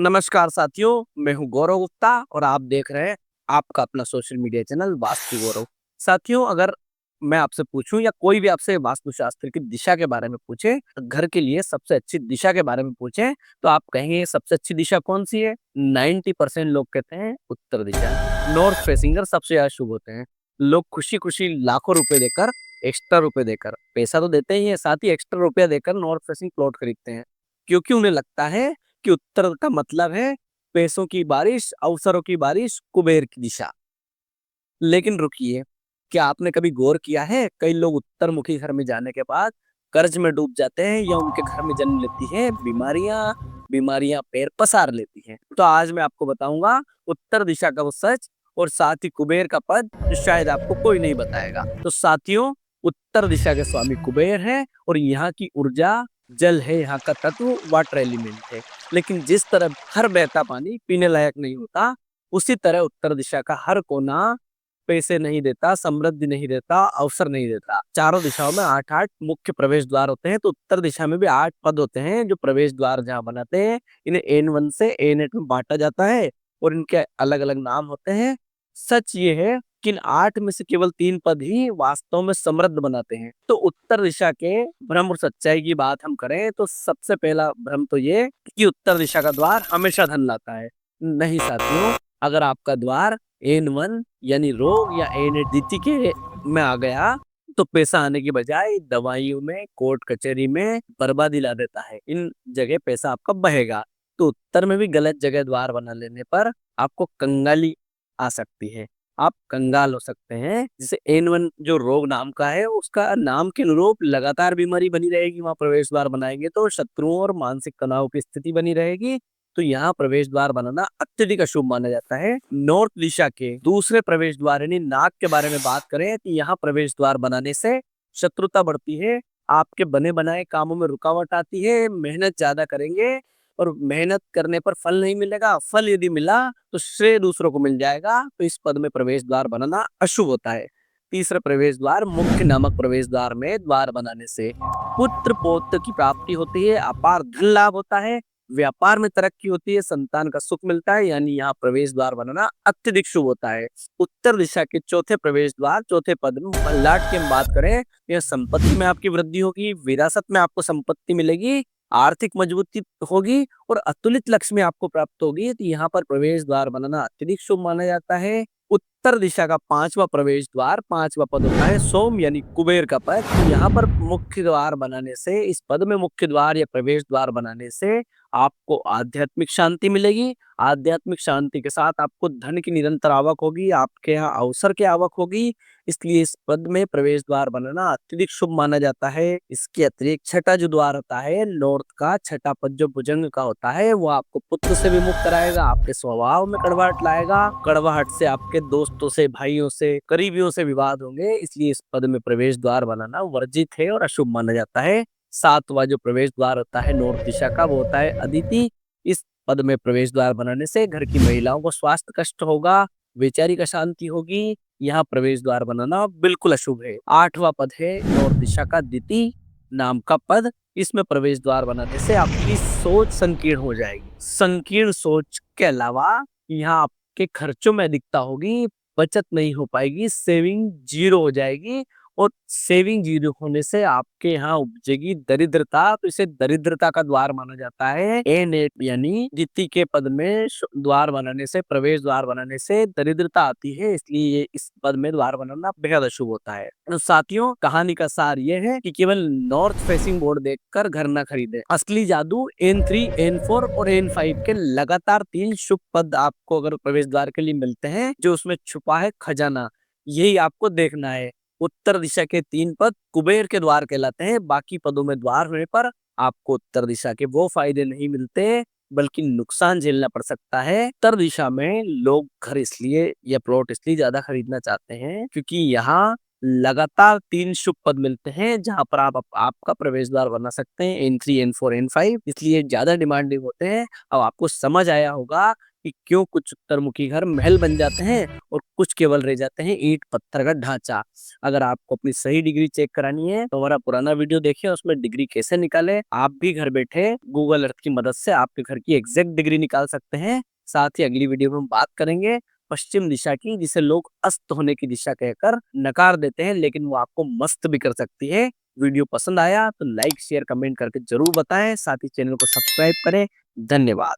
नमस्कार साथियों, मैं हूं गौरव गुप्ता और आप देख रहे हैं आपका अपना सोशल मीडिया चैनल वास्तु गौरव। साथियों, अगर मैं आपसे पूछूं या कोई भी आपसे वास्तुशास्त्र की दिशा के बारे में पूछे, घर के लिए सबसे अच्छी दिशा के बारे में पूछे, तो आप कहेंगे सबसे अच्छी दिशा कौन सी है? 90% लोग कहते हैं उत्तर दिशा। नॉर्थ फेसिंग घर सबसे ज्यादा शुभ होते हैं। लोग खुशी खुशी लाखों रुपए देकर, एक्स्ट्रा रुपए देकर, पैसा तो देते ही है, साथ ही एक्स्ट्रा रुपया देकर नॉर्थ फेसिंग प्लॉट खरीदते हैं, क्योंकि उन्हें लगता है कि उत्तर का मतलब है पैसों की बारिश, अवसरों की बारिश, कुबेर की दिशा। लेकिन रुकिए, क्या आपने कभी गौर किया है कई लोग उत्तरमुखी घर में जाने के बाद कर्ज में डूब जाते हैं या उनके घर में जन्म लेती है बीमारियां, बीमारियां पैर पसार लेती हैं। तो आज मैं आपको बताऊंगा उत्तर दिशा का वो सच और साथ ही कुबेर का पद जो शायद आपको कोई नहीं बताएगा। तो साथियों, उत्तर दिशा के स्वामी कुबेर है और यहाँ की ऊर्जा जल है, यहाँ का तत्व वाटर एलिमेंट है। लेकिन जिस तरह हर बहता पानी पीने लायक नहीं होता, उसी तरह उत्तर दिशा का हर कोना पैसे नहीं देता, समृद्धि नहीं देता, अवसर नहीं देता। चारों दिशाओं में 8-8 मुख्य प्रवेश द्वार होते हैं, तो उत्तर दिशा में भी 8 पद होते हैं जो प्रवेश द्वार जहाँ बनाते हैं। इन्हें N1 से N8 में बांटा जाता है और इनके अलग-अलग नाम होते हैं। सच ये है कि इन 8 में से केवल 3 पद ही वास्तव में समृद्ध बनाते हैं। तो उत्तर दिशा के भ्रम और सच्चाई की बात हम करें तो सबसे पहला भ्रम तो ये कि उत्तर दिशा का द्वार हमेशा धन लाता है। नहीं साथियों, अगर आपका द्वार N1 यानी रोग या N8 के में आ गया तो पैसा आने की बजाय दवाइयों में, कोर्ट कचहरी में बर्बादी ला देता है। इन जगह पैसा आपका बहेगा। तो उत्तर में भी गलत जगह द्वार बना लेने पर आपको कंगाली आ सकती है। आप कंगाल हो सकते हैं। जैसे N1 जो रोग नाम का है, उसका नाम के अनुरूप लगातार बीमारी बनी रहेगी। वहां प्रवेश द्वार बनाएंगे तो शत्रुओं और मानसिक तनाव की स्थिति बनी रहेगी। तो यहाँ प्रवेश द्वार बनाना अत्यधिक अशुभ माना जाता है। नॉर्थ दिशा के दूसरे प्रवेश द्वार यानी नाक के बारे में बात करें तो यहाँ प्रवेश द्वार बनाने से शत्रुता बढ़ती है, आपके बने बनाए कामों में रुकावट आती है, मेहनत ज्यादा करेंगे और मेहनत करने पर फल नहीं मिलेगा। फल यदि मिला तो श्रेय दूसरों को मिल जाएगा। तो इस पद में प्रवेश द्वार बनाना अशुभ होता है। तीसरा प्रवेश द्वार मुख्य नामक प्रवेश द्वार में द्वार बनाने से पुत्र पौत्र की प्राप्ति होती है, अपार धन लाभ होता है, व्यापार में तरक्की होती है, संतान का सुख मिलता है। यानी यहाँ प्रवेश द्वार बनाना अत्यधिक शुभ होता है। उत्तर दिशा के चौथे प्रवेश द्वार चौथे पद में ललाट की हम बात करें, यह संपत्ति में आपकी वृद्धि होगी, विरासत में आपको संपत्ति मिलेगी, आर्थिक मजबूती होगी और अतुलित लक्ष्मी आपको प्राप्त होगी। तो यहाँ पर प्रवेश द्वार बनाना अत्यधिक शुभ माना जाता है। उत्तर दिशा का पांचवा प्रवेश द्वार पांचवा पद होता है सोम यानी कुबेर का पद। यहाँ पर मुख्य द्वार बनाने से, इस पद में मुख्य द्वार या प्रवेश द्वार बनाने से आपको आध्यात्मिक शांति मिलेगी। आध्यात्मिक शांति के साथ आपको धन की निरंतर आवक होगी, आपके यहाँ अवसर की आवक होगी। इसलिए इस पद में प्रवेश द्वार बनाना अत्यधिक शुभ माना जाता है। इसके अतिरिक्त छठा जो द्वार होता है, नॉर्थ का छठा पद जो भुजंग का होता है, वो आपको पुत्र से विमुख कराएगा, आपके स्वभाव में कड़वाहट लाएगा। कड़वाहट से आपके दोस्तों से, भाइयों से, करीबियों से विवाद होंगे। इसलिए इस पद में प्रवेश द्वार बनाना वर्जित है और अशुभ माना जाता है। सातवां जो प्रवेश द्वार होता है नॉर्थ दिशा का, वो होता है अदिति। इस पद में प्रवेश द्वार बनाने से घर की महिलाओं को स्वास्थ्य कष्ट होगा, वैचारिक अशांति होगी। यहाँ प्रवेश द्वार बनाना बिल्कुल अशुभ है। आठवां पद है नॉर्थ दिशा का द्वितीय नाम का पद। इसमें प्रवेश द्वार बनाने से आपकी सोच संकीर्ण हो जाएगी। संकीर्ण सोच के अलावा यहाँ आपके खर्चों में अधिकता होगी, बचत नहीं हो पाएगी, सेविंग जीरो हो जाएगी और सेविंग जीरो होने से आपके यहाँ उपजेगी दरिद्रता। तो इसे दरिद्रता का द्वार माना जाता है। N8 यानी द्वितीय के पद में द्वार बनाने से, प्रवेश द्वार बनाने से दरिद्रता आती है। इसलिए ये इस पद में द्वार बनाना बेहद अशुभ होता है। तो साथियों, कहानी का सार ये है कि केवल नॉर्थ फेसिंग बोर्ड देखकर घर न खरीदे। असली जादू N3, N4 और N5 के लगातार 3 शुभ पद आपको अगर प्रवेश द्वार के लिए मिलते हैं, जो उसमें छुपा है खजाना, यही आपको देखना है। उत्तर दिशा के 3 पद कुबेर के द्वार कहलाते हैं। बाकी पदों में द्वार होने पर आपको उत्तर दिशा के वो फायदे नहीं मिलते, बल्कि नुकसान झेलना पड़ सकता है। उत्तर दिशा में लोग घर इसलिए या प्लॉट इसलिए ज्यादा खरीदना चाहते हैं क्योंकि यहाँ लगातार 3 शुभ पद मिलते हैं जहां पर आप आपका प्रवेश द्वार बना सकते हैं। N3, N4, N5 इसलिए ज्यादा डिमांडिंग होते हैं। अब आपको समझ आया होगा कि क्यों कुछ उत्तरमुखी घर महल बन जाते हैं और कुछ केवल रह जाते हैं ईंट पत्थर का ढांचा। अगर आपको अपनी सही डिग्री चेक करानी है तो हमारा पुराना वीडियो देखिए, उसमें डिग्री कैसे निकाले। आप भी घर बैठे गूगल अर्थ की मदद से आपके घर की एग्जैक्ट डिग्री निकाल सकते हैं। साथ ही अगली वीडियो में हम बात करेंगे पश्चिम दिशा की, जिसे लोग अस्त होने की दिशा कहकर नकार देते हैं, लेकिन वो आपको मस्त भी कर सकती है। वीडियो पसंद आया तो लाइक शेयर कमेंट करके जरूर बताएं, साथ ही चैनल को सब्सक्राइब करें। धन्यवाद।